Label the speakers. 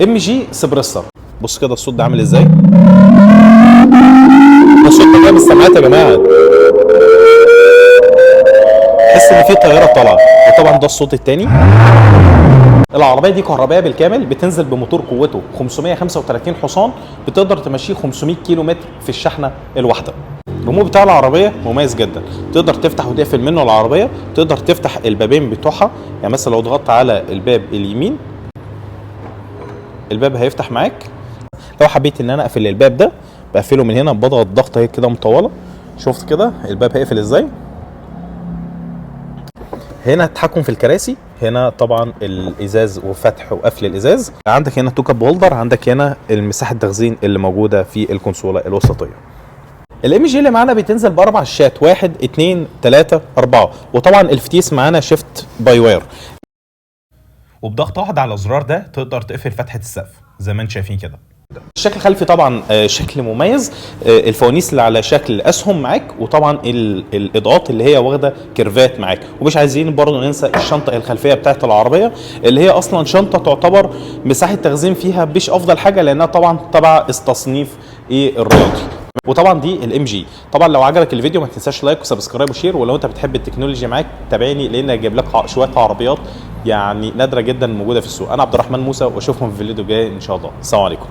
Speaker 1: ام جي سبريسر. بص كده الصوت ده عامل ازاي. الصوت ده جاي من السماعات يا جماعه، تحس ان في طياره طالعه. وطبعا ده الصوت التاني. العربيه دي كهربائيه بالكامل، بتنزل بموتور قوته 535 حصان، بتقدر تمشيه 500 كيلو متر في الشحنه الواحده. الريموت بتاع العربيه مميز جدا، تقدر تفتح وتقفل منه العربيه، تقدر تفتح البابين بتوعها. يعني مثلا لو ضغطت على الباب اليمين الباب هيفتح معاك. لو حبيت ان انا اقفل الباب ده بقفله من هنا، بضغط ضغطه هي كده مطوله. شفت كده الباب هيقفل ازاي. هنا التحكم في الكراسي، هنا طبعا الازاز وفتح وقفل الازاز. عندك هنا تو كاب هولدر، عندك هنا المساحه التخزين اللي موجوده في الكونسوله الوسطيه. الام جي اللي معانا بتنزل باربع شاشات، 1 2 3 4، وطبعا الفتيس معانا شيفت باي واير. وبضغطه واحده على الزرار ده تقدر تقفل فتحه السقف زي ما انتم شايفين كده. الشكل الخلفي طبعا شكل مميز، الفوانيس اللي على شكل اسهم معاك، وطبعا الاضاءات اللي هي واخده كيرفات معاك. ومش عايزين برضه ننسى الشنطه الخلفيه بتاعت العربيه، اللي هي اصلا شنطه تعتبر مساحه تخزين فيها مش افضل حاجه، لانها طبعا تبع التصنيف الرياضي. وطبعا دي الام جي. طبعا لو عجبك الفيديو ما تنساش لايك وسبسكرايب وشير، ولو انت بتحب التكنولوجيا معاك تابعني، لان هجيب لك شويه عربيات يعني نادره جدا موجوده في السوق. انا عبد الرحمن موسى، واشوفكم في الفيديو الجاي ان شاء الله. السلام عليكم.